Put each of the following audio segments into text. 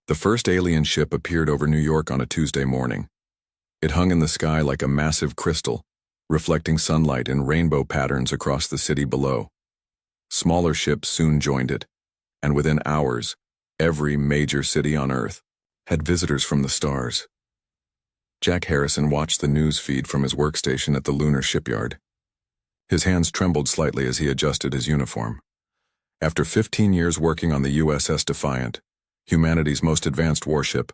The first alien ship appeared over New York on a Tuesday morning. It hung in the sky like a massive crystal, reflecting sunlight in rainbow patterns across the city below. Smaller ships soon joined it, and within hours, every major city on Earth had visitors from the stars. Jack Harrison watched the news feed from his workstation at the lunar shipyard. His hands trembled slightly as he adjusted his uniform. After 15 years working on the USS Defiant, humanity's most advanced warship,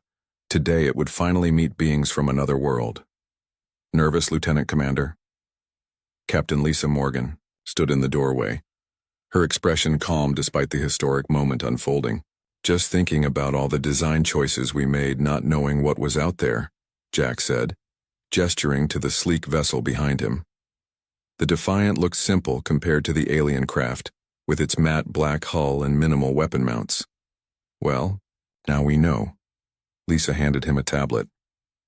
today it would finally meet beings from another world. Nervous, Lieutenant Commander? Captain Lisa Morgan stood in the doorway, her expression calm despite the historic moment unfolding. Just thinking about all the design choices we made, not knowing what was out there, Jack said, gesturing to the sleek vessel behind him. The Defiant looked simple compared to the alien craft, with its matte black hull and minimal weapon mounts. Well, now we know. Lisa handed him a tablet.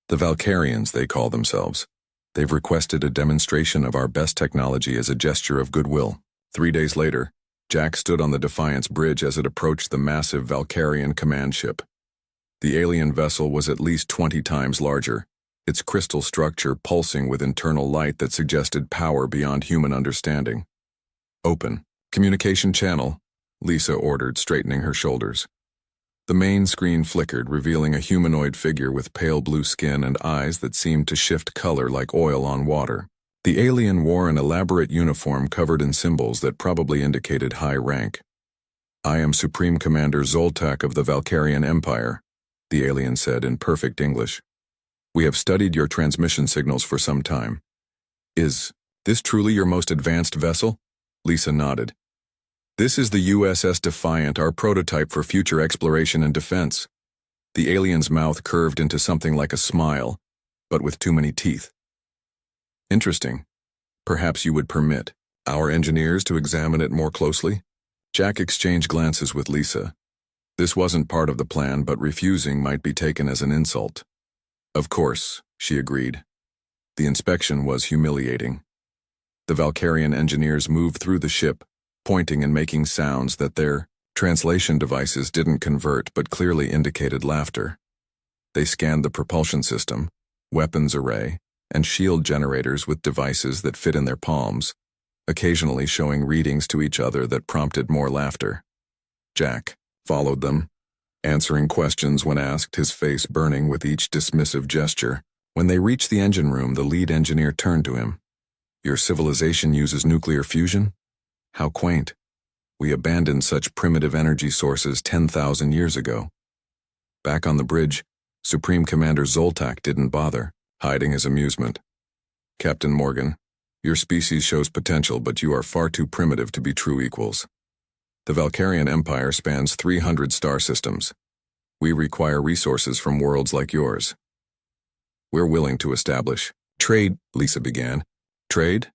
The Valkyrians, they call themselves. They've requested a demonstration of our best technology as a gesture of goodwill. 3 days later, Jack stood on the Defiant's bridge as it approached the massive Valkyrian command ship. The alien vessel was at least 20 times larger, its crystal structure pulsing with internal light that suggested power beyond human understanding. Open. Communication channel, Lisa ordered, straightening her shoulders. The main screen flickered, revealing a humanoid figure with pale blue skin and eyes that seemed to shift color like oil on water. The alien wore an elaborate uniform covered in symbols that probably indicated high rank. "I am Supreme Commander Zoltak of the Valkyrian Empire," the alien said in perfect English. "We have studied your transmission signals for some time. Is this truly your most advanced vessel?" Lisa nodded. "This is the USS Defiant, our prototype for future exploration and defense." The alien's mouth curved into something like a smile, but with too many teeth. "Interesting. Perhaps you would permit our engineers to examine it more closely?" Jack exchanged glances with Lisa. This wasn't part of the plan, but refusing might be taken as an insult. "Of course," she agreed. The inspection was humiliating. The Valkyrian engineers moved through the ship, pointing and making sounds that their translation devices didn't convert but clearly indicated laughter. They scanned the propulsion system, weapons array, and shield generators with devices that fit in their palms, occasionally showing readings to each other that prompted more laughter. Jack followed them, answering questions when asked, his face burning with each dismissive gesture. When they reached the engine room, the lead engineer turned to him. "Your civilization uses nuclear fusion? How quaint. We abandoned such primitive energy sources 10,000 years ago." Back on the bridge, Supreme Commander Zoltak didn't bother hiding his amusement. "Captain Morgan, your species shows potential, but you are far too primitive to be true equals. The Valkyrian Empire spans 300 star systems. We require resources from worlds like yours. We're willing to establish trade," Lisa began. "Trade?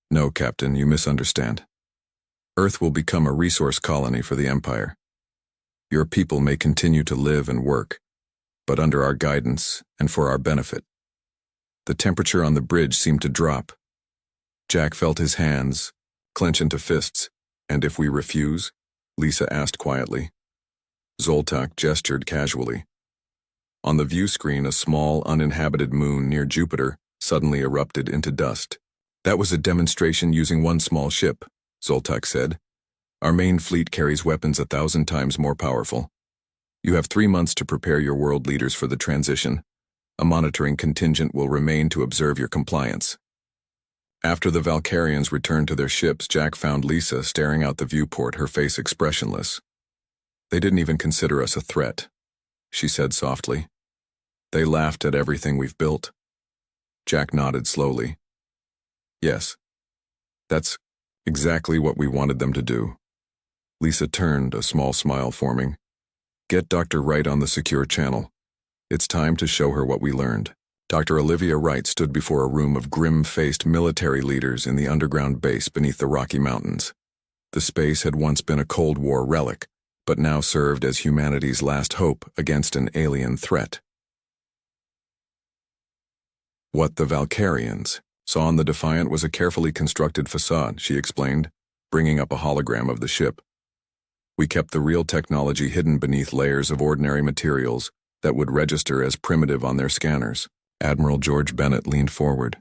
No, Captain, you misunderstand. Earth will become a resource colony for the Empire. Your people may continue to live and work, but under our guidance and for our benefit." The temperature on the bridge seemed to drop. Jack felt his hands clench into fists. "And if we refuse?" Lisa asked quietly. Zoltak gestured casually. On the view screen, a small, uninhabited moon near Jupiter suddenly erupted into dust. "That was a demonstration using one small ship," Zoltak said. "Our main fleet carries weapons 1,000 times more powerful. You have 3 months to prepare your world leaders for the transition. A monitoring contingent will remain to observe your compliance." After the Valkyrians returned to their ships, Jack found Lisa staring out the viewport, her face expressionless. "They didn't even consider us a threat," she said softly. "They laughed at everything we've built." Jack nodded slowly. "Yes, that's exactly what we wanted them to do." Lisa turned, a small smile forming. "Get Dr. Wright on the secure channel. It's time to show her what we learned." Dr. Olivia Wright stood before a room of grim-faced military leaders in the underground base beneath the Rocky Mountains. The space had once been a Cold War relic, but now served as humanity's last hope against an alien threat. What the Valkyrians saw on the Defiant was a carefully constructed facade, she explained, bringing up a hologram of the ship. We kept the real technology hidden beneath layers of ordinary materials that would register as primitive on their scanners. Admiral George Bennett leaned forward.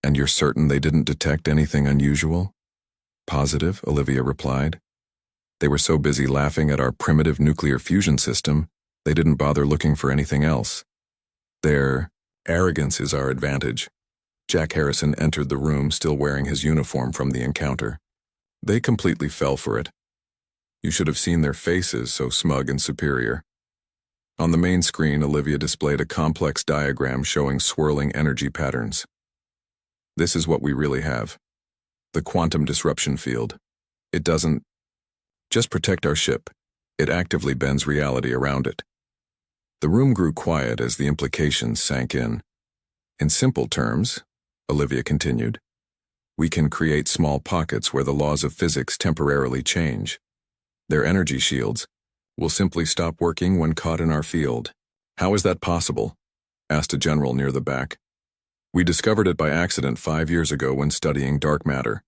And you're certain they didn't detect anything unusual? Positive, Olivia replied. They were so busy laughing at our primitive nuclear fusion system, they didn't bother looking for anything else. Their arrogance is our advantage. Jack Harrison entered the room still wearing his uniform from the encounter. They completely fell for it. You should have seen their faces, so smug and superior. On the main screen, Olivia displayed a complex diagram showing swirling energy patterns. This is what we really have. The quantum disruption field. It doesn't just protect our ship. It actively bends reality around it. The room grew quiet as the implications sank in. In simple terms, Olivia continued, we can create small pockets where the laws of physics temporarily change. Their energy shields will simply stop working when caught in our field. How is that possible? Asked a general near the back. We discovered it by accident 5 years ago when studying dark matter.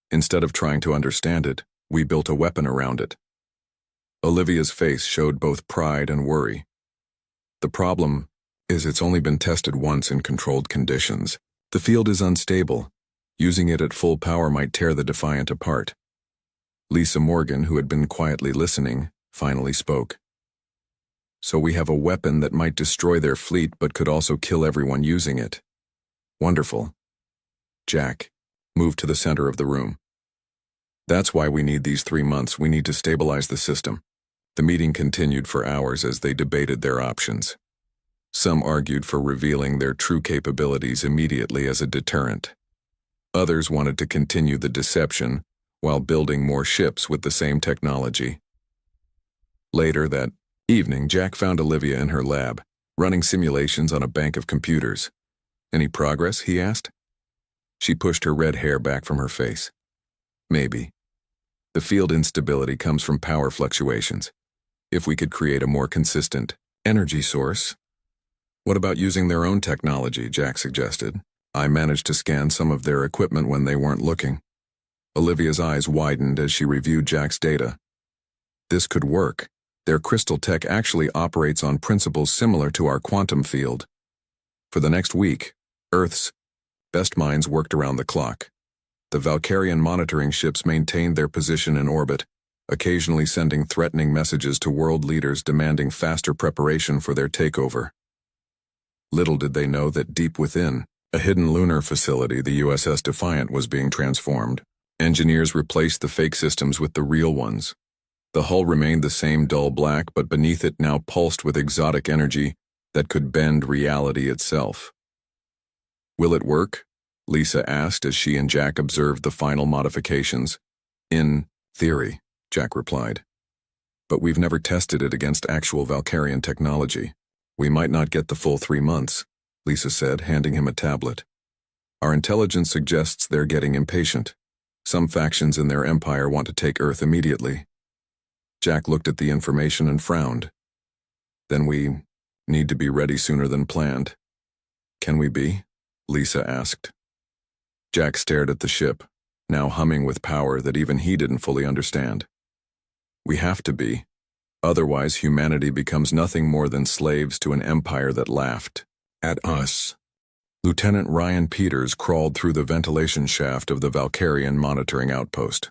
Instead of trying to understand it, we built a weapon around it. Olivia's face showed both pride and worry. The problem is it's only been tested once in controlled conditions. The field is unstable. Using it at full power might tear the Defiant apart. Lisa Morgan, who had been quietly listening, finally spoke. So we have a weapon that might destroy their fleet but could also kill everyone using it. Wonderful. Jack moved to the center of the room. That's why we need these 3 months. We need to stabilize the system. The meeting continued for hours as they debated their options. Some argued for revealing their true capabilities immediately as a deterrent. Others wanted to continue the deception while building more ships with the same technology. Later that evening, Jack found Olivia in her lab, running simulations on a bank of computers. Any progress? He asked. She pushed her red hair back from her face. Maybe. The field instability comes from power fluctuations. If we could create a more consistent energy source. What about using their own technology? Jack suggested. I managed to scan some of their equipment when they weren't looking. Olivia's eyes widened as she reviewed Jack's data. This could work. Their crystal tech actually operates on principles similar to our quantum field. For the next week, Earth's best minds worked around the clock. The Valkyrian monitoring ships maintained their position in orbit, occasionally sending threatening messages to world leaders demanding faster preparation for their takeover. Little did they know that deep within a hidden lunar facility, the USS Defiant was being transformed. Engineers replaced the fake systems with the real ones. The hull remained the same dull black, but beneath it now pulsed with exotic energy that could bend reality itself. Will it work? Lisa asked as she and Jack observed the final modifications. In theory, Jack replied. But we've never tested it against actual Valkyrian technology. We might not get the full 3 months, Lisa said, handing him a tablet. Our intelligence suggests they're getting impatient. Some factions in their empire want to take Earth immediately. Jack looked at the information and frowned. Then we need to be ready sooner than planned. Can we be? Lisa asked. Jack stared at the ship, now humming with power that even he didn't fully understand. We have to be. Otherwise, humanity becomes nothing more than slaves to an empire that laughed at us. Lieutenant Ryan Peters crawled through the ventilation shaft of the Valkyrian monitoring outpost.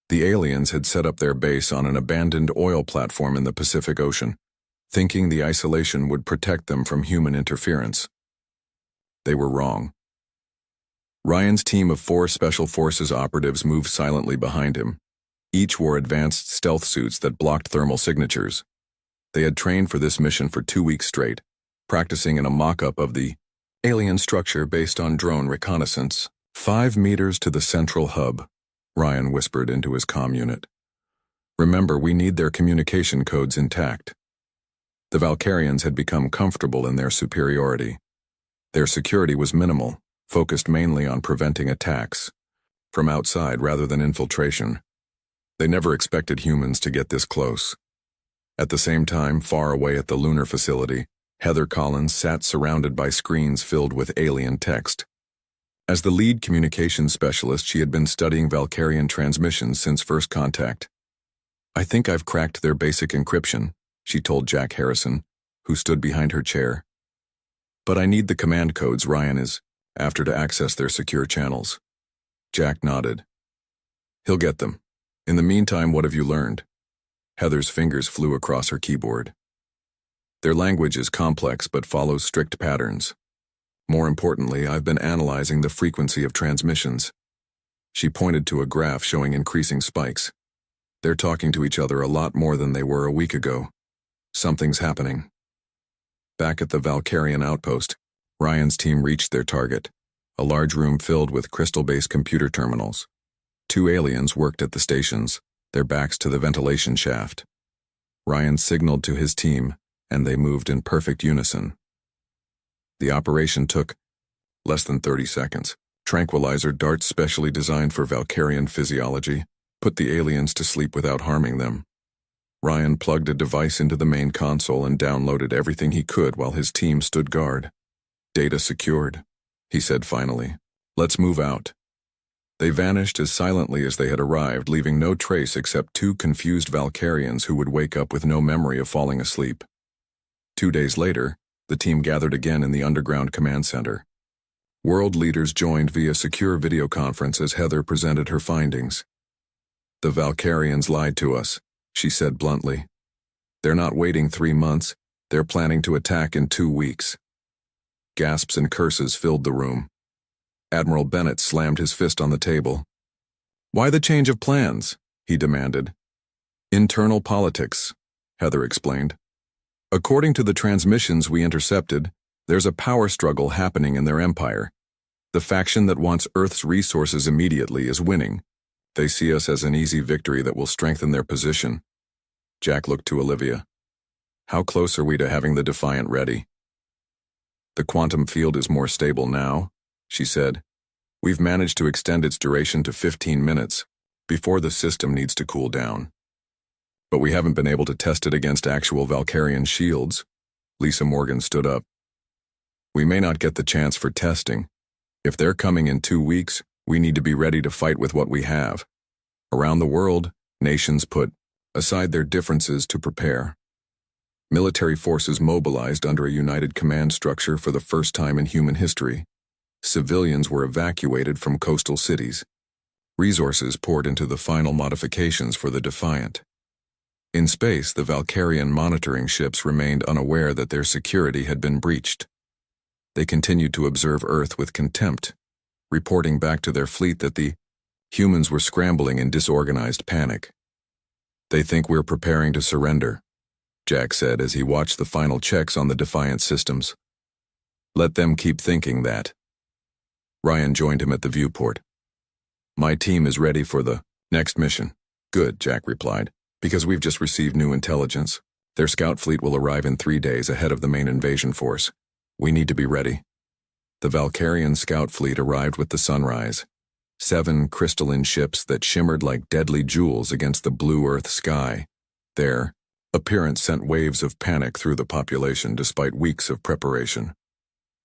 The aliens had set up their base on an abandoned oil platform in the Pacific Ocean, thinking the isolation would protect them from human interference. They were wrong. Ryan's team of 4 Special Forces operatives moved silently behind him. Each wore advanced stealth suits that blocked thermal signatures. They had trained for this mission for 2 weeks straight, practicing in a mock-up of the alien structure based on drone reconnaissance. 5 meters to the central hub, Ryan whispered into his comm unit. Remember, we need their communication codes intact. The Valkyrians had become comfortable in their superiority. Their security was minimal, focused mainly on preventing attacks from outside rather than infiltration. They never expected humans to get this close. At the same time, far away at the lunar facility, Heather Collins sat surrounded by screens filled with alien text. As the lead communications specialist, she had been studying Valkyrian transmissions since first contact. "I think I've cracked their basic encryption," she told Jack Harrison, who stood behind her chair. "But I need the command codes Ryan is after to access their secure channels." Jack nodded. "He'll get them. In the meantime, what have you learned?" Heather's fingers flew across her keyboard. "Their language is complex but follows strict patterns. More importantly, I've been analyzing the frequency of transmissions." She pointed to a graph showing increasing spikes. "They're talking to each other a lot more than they were a week ago. Something's happening." Back at the Valkyrian outpost, Ryan's team reached their target, a large room filled with crystal-based computer terminals. 2 aliens worked at the stations, their backs to the ventilation shaft. Ryan signaled to his team, and they moved in perfect unison. The operation took less than 30 seconds. Tranquilizer darts specially designed for Valkyrian physiology put the aliens to sleep without harming them. Ryan plugged a device into the main console and downloaded everything he could while his team stood guard. "Data secured," he said finally. "Let's move out." They vanished as silently as they had arrived, leaving no trace except 2 confused Valkyrians who would wake up with no memory of falling asleep. 2 days later, the team gathered again in the underground command center. World leaders joined via secure video conference as Heather presented her findings. "The Valkyrians lied to us," she said bluntly. "They're not waiting 3 months, they're planning to attack in 2 weeks." Gasps and curses filled the room. Admiral Bennett slammed his fist on the table. "Why the change of plans?" he demanded. "Internal politics," Heather explained. "According to the transmissions we intercepted, there's a power struggle happening in their empire. The faction that wants Earth's resources immediately is winning. They see us as an easy victory that will strengthen their position." Jack looked to Olivia. "How close are we to having the Defiant ready?" "The quantum field is more stable now," she said. "We've managed to extend its duration to 15 minutes, before the system needs to cool down. But we haven't been able to test it against actual Valkyrian shields." Lisa Morgan stood up. "We may not get the chance for testing. If they're coming in 2 weeks, we need to be ready to fight with what we have." Around the world, nations put aside their differences to prepare. Military forces mobilized under a united command structure for the first time in human history. Civilians were evacuated from coastal cities. Resources poured into the final modifications for the Defiant. In space, the Valkyrian monitoring ships remained unaware that their security had been breached. They continued to observe Earth with contempt, reporting back to their fleet that the humans were scrambling in disorganized panic. "They think we're preparing to surrender," Jack said as he watched the final checks on the Defiant systems. "Let them keep thinking that." Ryan joined him at the viewport. "My team is ready for the next mission." "Good," Jack replied, "because we've just received new intelligence. Their scout fleet will arrive in 3 days ahead of the main invasion force. We need to be ready." The Valkyrian scout fleet arrived with the sunrise. 7 crystalline ships that shimmered like deadly jewels against the blue Earth sky. Their appearance sent waves of panic through the population despite weeks of preparation.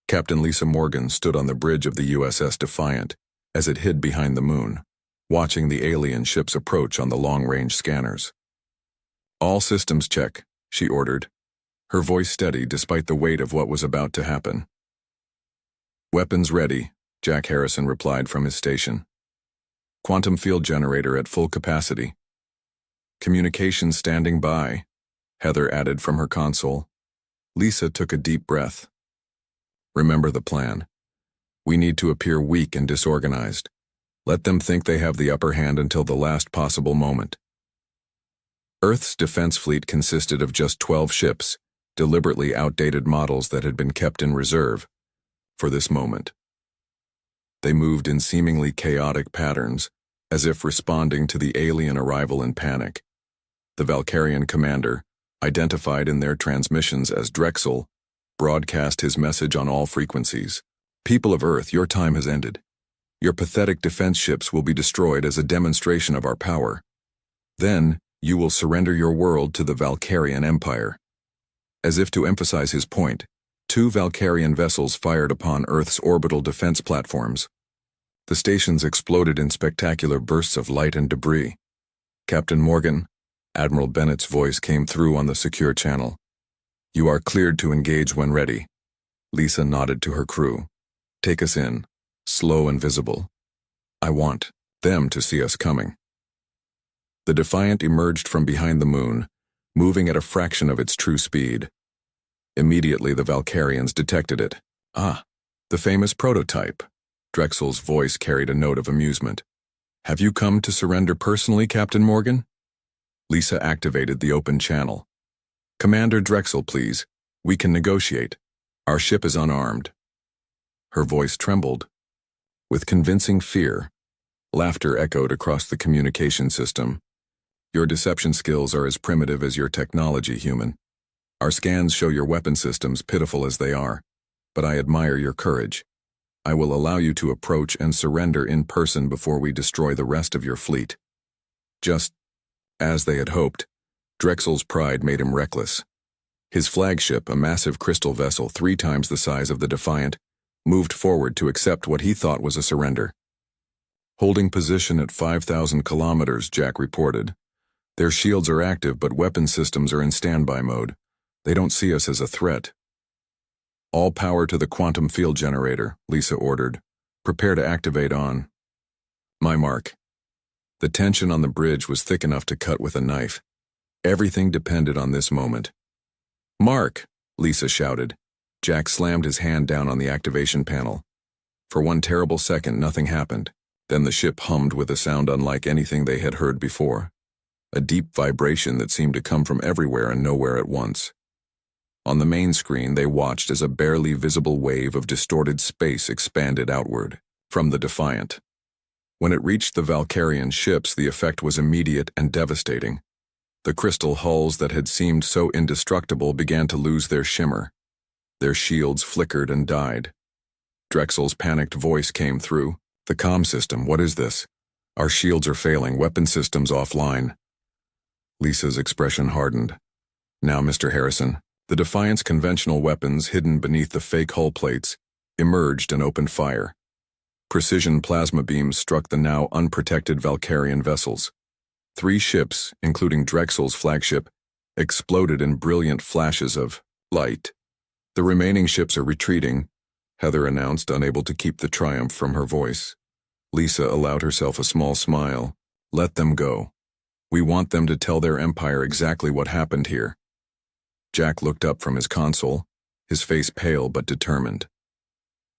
Captain Lisa Morgan stood on the bridge of the USS Defiant as it hid behind the moon, watching the alien ships approach on the long-range scanners. "All systems check," she ordered, her voice steady despite the weight of what was about to happen. "Weapons ready," Jack Harrison replied from his station. "Quantum field generator at full capacity." "Communications standing by," Heather added from her console. Lisa took a deep breath. "Remember the plan. We need to appear weak and disorganized. Let them think they have the upper hand until the last possible moment." Earth's defense fleet consisted of just 12 ships, deliberately outdated models that had been kept in reserve for this moment. They moved in seemingly chaotic patterns, as if responding to the alien arrival in panic. The Valkyrian commander, identified in their transmissions as Drexel, broadcast his message on all frequencies. "People of Earth, your time has ended. Your pathetic defense ships will be destroyed as a demonstration of our power. Then, you will surrender your world to the Valkyrian Empire." As if to emphasize his point, 2 Valkyrian vessels fired upon Earth's orbital defense platforms. The stations exploded in spectacular bursts of light and debris. "Captain Morgan, Admiral Bennett's voice came through on the secure channel. "You are cleared to engage when ready." Lisa nodded to her crew. "Take us in, slow and visible. I want them to see us coming." The Defiant emerged from behind the moon, moving at a fraction of its true speed. Immediately the Valkyrians detected it. "Ah, the famous prototype." Drexel's voice carried a note of amusement. "Have you come to surrender personally, Captain Morgan?" Lisa activated the open channel. "Commander Drexel, please. We can negotiate. Our ship is unarmed." Her voice trembled. With convincing fear, laughter echoed across the communication system. "Your deception skills are as primitive as your technology, human. Our scans show your weapon systems, pitiful as they are, but I admire your courage. I will allow you to approach and surrender in person before we destroy the rest of your fleet." Just as they had hoped, Drexel's pride made him reckless. His flagship, a massive crystal vessel 3 times the size of the Defiant, moved forward to accept what he thought was a surrender. "Holding position at 5,000 kilometers, Jack reported. Their shields are active, but weapon systems are in standby mode. They don't see us as a threat." "All power to the quantum field generator," Lisa ordered. "Prepare to activate on my mark." The tension on the bridge was thick enough to cut with a knife. Everything depended on this moment. "Mark!" Lisa shouted. Jack slammed his hand down on the activation panel. For one terrible second, nothing happened. Then the ship hummed with a sound unlike anything they had heard before. A deep vibration that seemed to come from everywhere and nowhere at once. On the main screen, they watched as a barely visible wave of distorted space expanded outward from the Defiant. When it reached the Valkyrian ships, the effect was immediate and devastating. The crystal hulls that had seemed so indestructible began to lose their shimmer. Their shields flickered and died. Drexel's panicked voice came through. "The comm system, what is this? Our shields are failing, weapon systems offline." Lisa's expression hardened. "Now, Mr. Harrison." The Defiant's conventional weapons, hidden beneath the fake hull plates, emerged and opened fire. Precision plasma beams struck the now unprotected Valkyrian vessels. 3 ships, including Drexel's flagship, exploded in brilliant flashes of light. "The remaining ships are retreating," Heather announced, unable to keep the triumph from her voice. Lisa allowed herself a small smile. "Let them go. We want them to tell their empire exactly what happened here." Jack looked up from his console, his face pale but determined.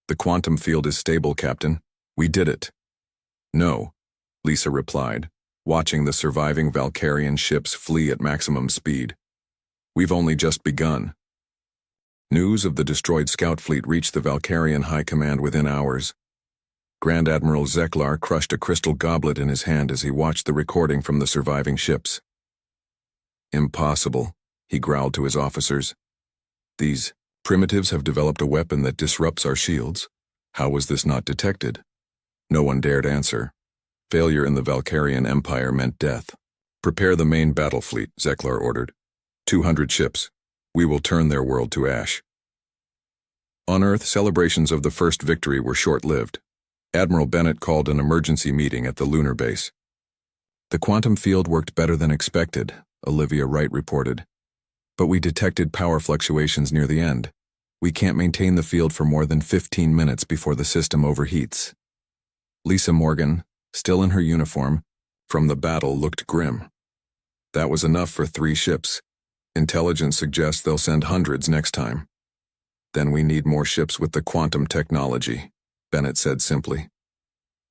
"The quantum field is stable, Captain. We did it." "No," Lisa replied, watching the surviving Valkyrian ships flee at maximum speed. "We've only just begun." News of the destroyed scout fleet reached the Valkyrian High Command within hours. Grand Admiral Zeklar crushed a crystal goblet in his hand as he watched the recording from the surviving ships. "Impossible," he growled to his officers. "These primitives have developed a weapon that disrupts our shields. How was this not detected?" No one dared answer. Failure in the Valkyrian Empire meant death. "Prepare the main battle fleet," Zeklar ordered. 200 ships. We will turn their world to ash." On Earth, celebrations of the first victory were short-lived. Admiral Bennett called an emergency meeting at the lunar base. "The quantum field worked better than expected," Olivia Wright reported. "But we detected power fluctuations near the end. We can't maintain the field for more than 15 minutes before the system overheats." Lisa Morgan, still in her uniform, from the battle looked grim. "That was enough for 3 ships. Intelligence suggests they'll send hundreds next time." "Then we need more ships with the quantum technology," Bennett said simply.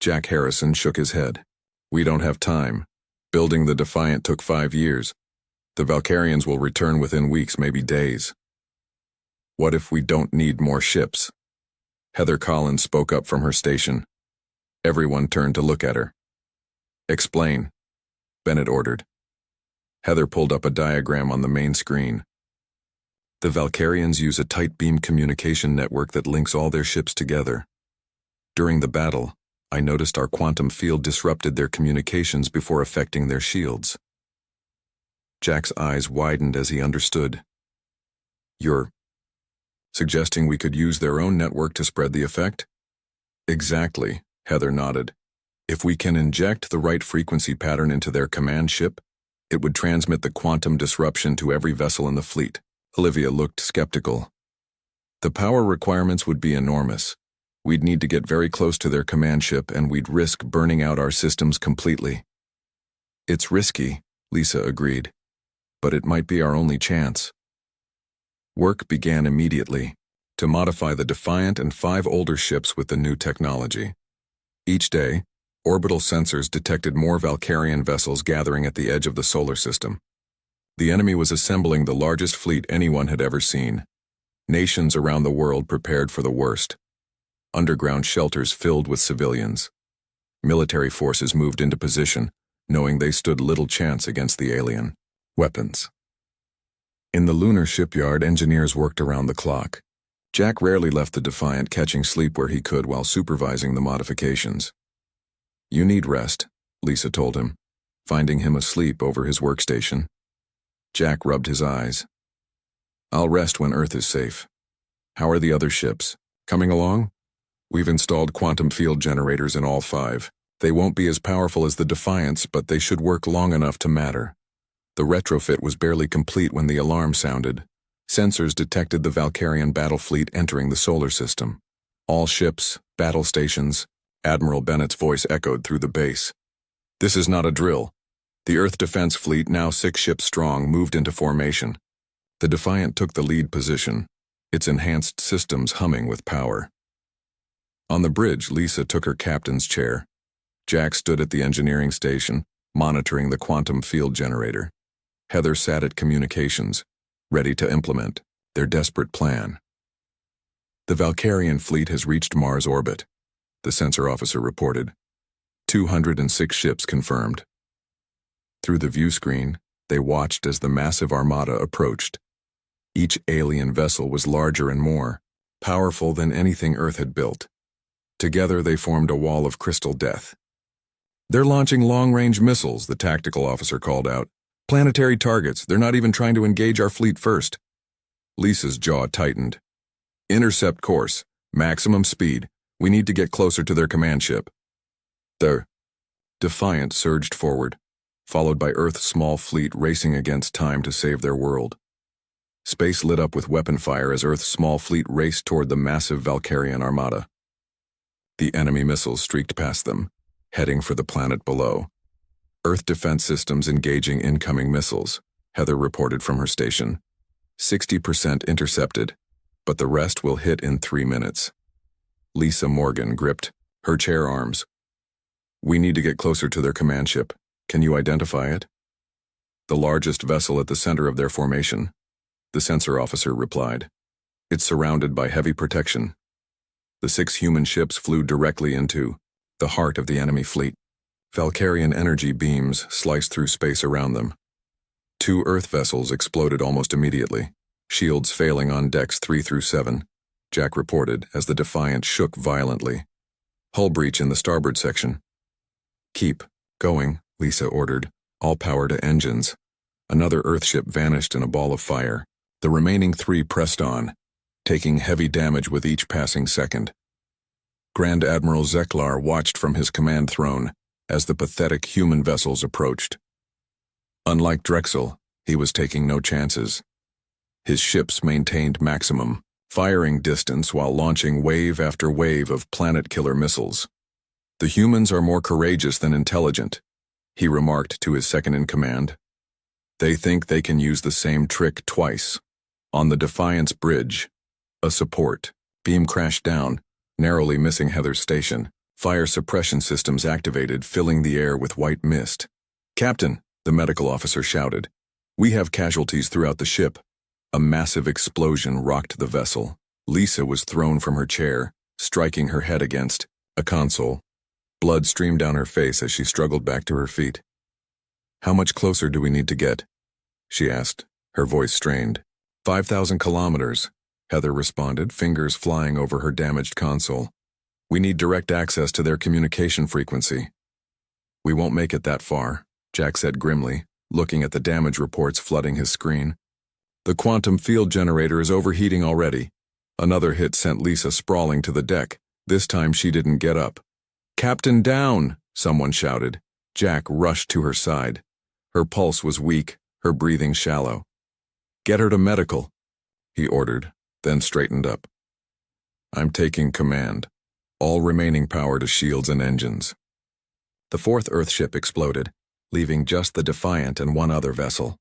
Jack Harrison shook his head. "We don't have time. Building the Defiant took 5 years. The Valkyrians will return within weeks, maybe days." "What if we don't need more ships?" Heather Collins spoke up from her station. Everyone turned to look at her. "Explain," Bennett ordered. Heather pulled up a diagram on the main screen. "The Valkyrians use a tight beam communication network that links all their ships together. During the battle, I noticed our quantum field disrupted their communications before affecting their shields." Jack's eyes widened as he understood. "You're suggesting we could use their own network to spread the effect?" "Exactly," Heather nodded. "If we can inject the right frequency pattern into their command ship, It would transmit the quantum disruption to every vessel in the fleet. Olivia looked skeptical. The power requirements would be enormous. We'd need to get very close to their command ship, and we'd risk burning out our systems completely. It's risky, Lisa agreed, but it might be our only chance. Work began immediately to modify the Defiant and 5 older ships with the new technology. Each day, orbital sensors detected more Valkyrian vessels gathering at the edge of the solar system. The enemy was assembling the largest fleet anyone had ever seen. Nations around the world prepared for the worst. Underground shelters filled with civilians. Military forces moved into position, knowing they stood little chance against the alien weapons. In the lunar shipyard, engineers worked around the clock. Jack rarely left the Defiant, catching sleep where he could while supervising the modifications. "You need rest," Lisa told him, finding him asleep over his workstation. Jack rubbed his eyes. "I'll rest when Earth is safe. How are the other ships? Coming along? We've installed quantum field generators in all 5. They won't be as powerful as the Defiant's, but they should work long enough to matter." The retrofit was barely complete when the alarm sounded. Sensors detected the Valkyrian battle fleet entering the solar system. All ships, battle stations. Admiral Bennett's voice echoed through the base. "This is not a drill." The Earth Defense Fleet, now 6 ships strong, moved into formation. The Defiant took the lead position, its enhanced systems humming with power. On the bridge, Lisa took her captain's chair. Jack stood at the engineering station, monitoring the quantum field generator. Heather sat at communications, ready to implement their desperate plan. "The Valkyrian fleet has reached Mars orbit," the sensor officer reported. 206 ships confirmed. Through the view screen, they watched as the massive armada approached. Each alien vessel was larger and more powerful than anything Earth had built. Together they formed a wall of crystal death. "They're launching long-range missiles," the tactical officer called out. "Planetary targets. They're not even trying to engage our fleet first." Lisa's jaw tightened. "Intercept course. Maximum speed. We need to get closer to their command ship." The Defiant surged forward, followed by Earth's small fleet racing against time to save their world. Space lit up with weapon fire as Earth's small fleet raced toward the massive Valkyrian armada. The enemy missiles streaked past them, heading for the planet below. Earth defense systems engaging incoming missiles, Heather reported from her station. 60% intercepted, but the rest will hit in 3 minutes. Lisa Morgan gripped her chair arms. "We need to get closer to their command ship. Can you identify it?" "The largest vessel at the center of their formation," the sensor officer replied. "It's surrounded by heavy protection." The 6 human ships flew directly into the heart of the enemy fleet. Valkyrian energy beams sliced through space around them. 2 Earth vessels exploded almost immediately, shields failing on decks 3 through 7, Jack reported as the Defiant shook violently. "Hull breach in the starboard section." "Keep going," Lisa ordered, "all power to engines." Another Earthship vanished in a ball of fire. The remaining 3 pressed on, taking heavy damage with each passing second. Grand Admiral Zeklar watched from his command throne as the pathetic human vessels approached. Unlike Drexel, he was taking no chances. His ships maintained maximum firing distance while launching wave after wave of planet-killer missiles. "The humans are more courageous than intelligent," he remarked to his second-in-command. "They think they can use the same trick twice." On the Defiance bridge, a support beam crashed down, narrowly missing Heather's station. Fire suppression systems activated, filling the air with white mist. "Captain," the medical officer shouted, "we have casualties throughout the ship." A massive explosion rocked the vessel. Lisa was thrown from her chair, striking her head against a console. Blood streamed down her face as she struggled back to her feet. "How much closer do we need to get?" she asked, her voice strained. 5,000 kilometers, Heather responded, fingers flying over her damaged console. "We need direct access to their communication frequency." "We won't make it that far," Jack said grimly, looking at the damage reports flooding his screen. "The quantum field generator is overheating already." Another hit sent Lisa sprawling to the deck. This time she didn't get up. "Captain down!" someone shouted. Jack rushed to her side. Her pulse was weak, her breathing shallow. "Get her to medical," he ordered, then straightened up. "I'm taking command. All remaining power to shields and engines." The fourth Earthship exploded, leaving just the Defiant and one other vessel.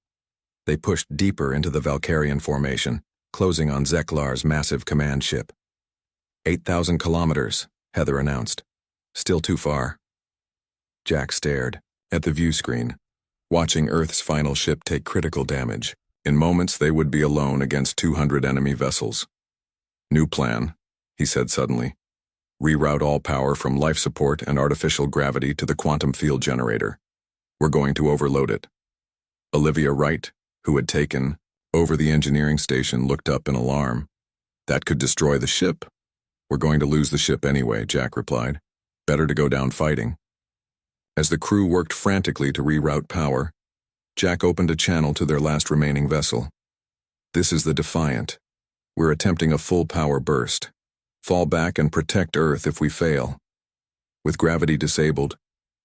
They pushed deeper into the Valkyrian formation, closing on Zeklar's massive command ship. 8,000 kilometers, Heather announced. "Still too far." Jack stared at the view screen, watching Earth's final ship take critical damage. In moments they would be alone against 200 enemy vessels. "New plan," he said suddenly. "Reroute all power from life support and artificial gravity to the quantum field generator. We're going to overload it." Olivia Wright, who had taken over the engineering station, looked up in alarm. "That could destroy the ship." "We're going to lose the ship anyway," Jack replied. "Better to go down fighting." As the crew worked frantically to reroute power, Jack opened a channel to their last remaining vessel. "This is the Defiant. We're attempting a full power burst. Fall back and protect Earth if we fail." With gravity disabled,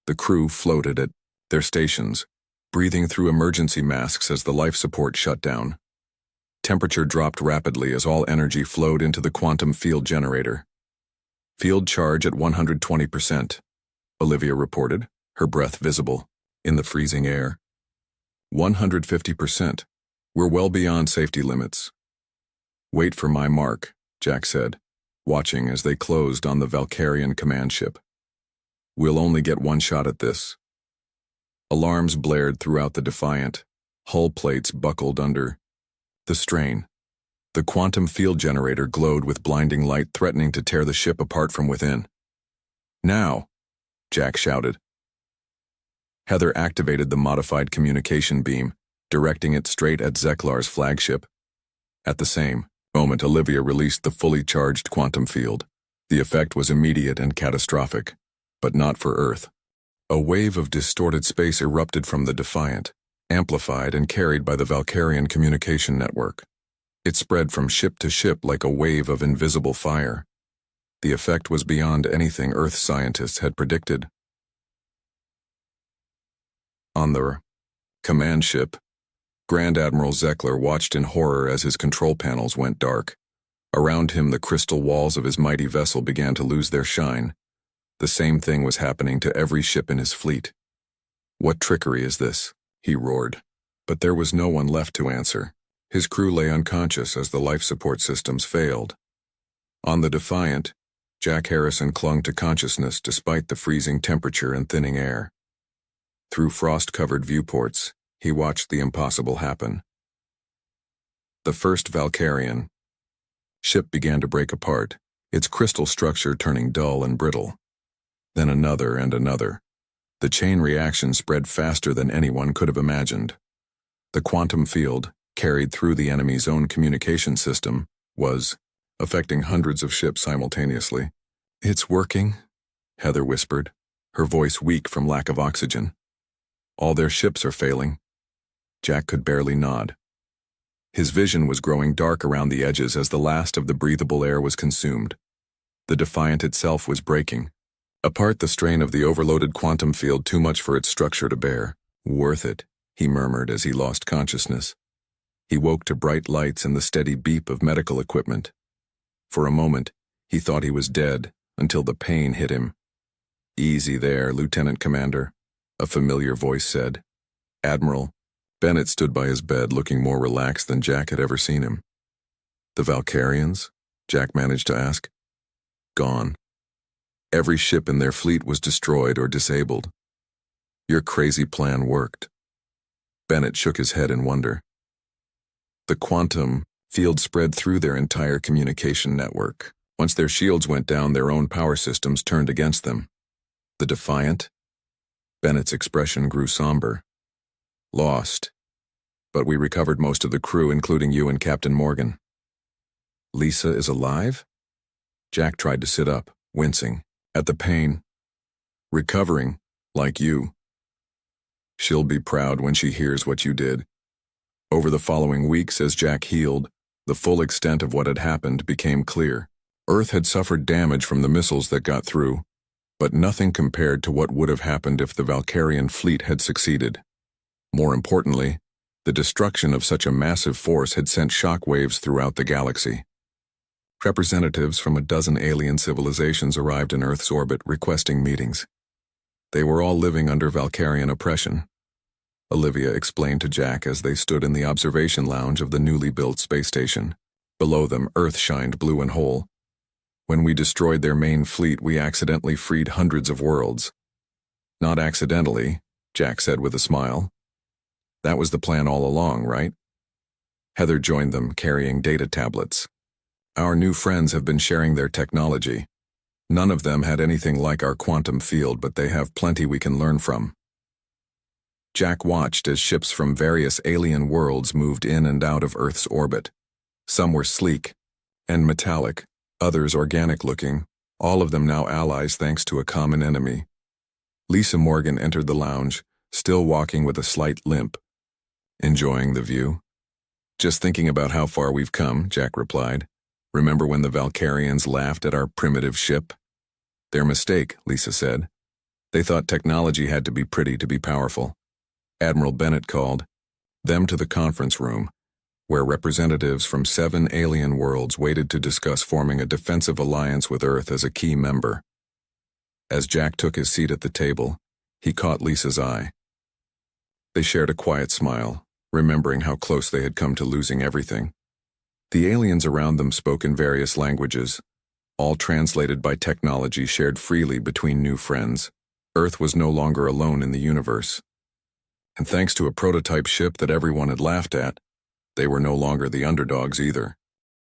the crew floated at their stations, breathing through emergency masks as the life support shut down. Temperature dropped rapidly as all energy flowed into the quantum field generator. "Field charge at 120%, Olivia reported, her breath visible in the freezing air. 150%. We're well beyond safety limits." "Wait for my mark," Jack said, watching as they closed on the Valkyrian command ship. "We'll only get one shot at this." Alarms blared throughout the Defiant. Hull plates buckled under the strain. The quantum field generator glowed with blinding light, threatening to tear the ship apart from within. "Now!" Jack shouted. Heather activated the modified communication beam, directing it straight at Zeklar's flagship. At the same moment, Olivia released the fully charged quantum field. The effect was immediate and catastrophic, but not for Earth. A wave of distorted space erupted from the Defiant, amplified and carried by the Valkyrian communication network. It spread from ship to ship like a wave of invisible fire. The effect was beyond anything Earth scientists had predicted. On the command ship, Grand Admiral Zeklar watched in horror as his control panels went dark. Around him, the crystal walls of his mighty vessel began to lose their shine. The same thing was happening to every ship in his fleet. "What trickery is this?" he roared. But there was no one left to answer. His crew lay unconscious as the life support systems failed. On the Defiant, Jack Harrison clung to consciousness despite the freezing temperature and thinning air. Through frost-covered viewports, he watched the impossible happen. The first Valkyrian ship began to break apart, its crystal structure turning dull and brittle. Then another and another. The chain reaction spread faster than anyone could have imagined. The quantum field, carried through the enemy's own communication system, was affecting hundreds of ships simultaneously. "It's working," Heather whispered, her voice weak from lack of oxygen. "All their ships are failing." Jack could barely nod. His vision was growing dark around the edges as the last of the breathable air was consumed. The Defiant itself was breaking. Apart, the strain of the overloaded quantum field too much for its structure to bear. "Worth it," he murmured as he lost consciousness. He woke to bright lights and the steady beep of medical equipment. For a moment, he thought he was dead, until the pain hit him. "Easy there, Lieutenant Commander," a familiar voice said. "Admiral." Bennett stood by his bed, looking more relaxed than Jack had ever seen him. "The Valkyrians?" Jack managed to ask. "Gone. Every ship in their fleet was destroyed or disabled. Your crazy plan worked." Bennett shook his head in wonder. "The quantum field spread through their entire communication network. Once their shields went down, their own power systems turned against them. The Defiant?" Bennett's expression grew somber. "Lost. But we recovered most of the crew, including you and Captain Morgan." "Lisa is alive?" Jack tried to sit up, wincing at the pain. "Recovering, like you. She'll be proud when she hears what you did." Over the following weeks, as Jack healed, the full extent of what had happened became clear. Earth had suffered damage from the missiles that got through, but nothing compared to what would have happened if the Valkyrian fleet had succeeded. More importantly, the destruction of such a massive force had sent shockwaves throughout the galaxy. Representatives from a dozen alien civilizations arrived in Earth's orbit requesting meetings. They were all living under Valkyrian oppression. Olivia explained to Jack as they stood in the observation lounge of the newly built space station. Below them, Earth shined blue and whole. When we destroyed their main fleet, we accidentally freed hundreds of worlds. Not accidentally, Jack said with a smile. That was the plan all along, right? Heather joined them, carrying data tablets. Our new friends have been sharing their technology. None of them had anything like our quantum field, but they have plenty we can learn from. Jack watched as ships from various alien worlds moved in and out of Earth's orbit. Some were sleek and metallic, others organic-looking, all of them now allies thanks to a common enemy. Lisa Morgan entered the lounge, still walking with a slight limp. Enjoying the view? Just thinking about how far we've come, Jack replied. Remember when the Valkyrians laughed at our primitive ship? Their mistake, Lisa said. They thought technology had to be pretty to be powerful. Admiral Bennett called them to the conference room, where representatives from 7 alien worlds waited to discuss forming a defensive alliance with Earth as a key member. As Jack took his seat at the table, he caught Lisa's eye. They shared a quiet smile, remembering how close they had come to losing everything. The aliens around them spoke in various languages, all translated by technology shared freely between new friends. Earth was no longer alone in the universe. And thanks to a prototype ship that everyone had laughed at, they were no longer the underdogs either.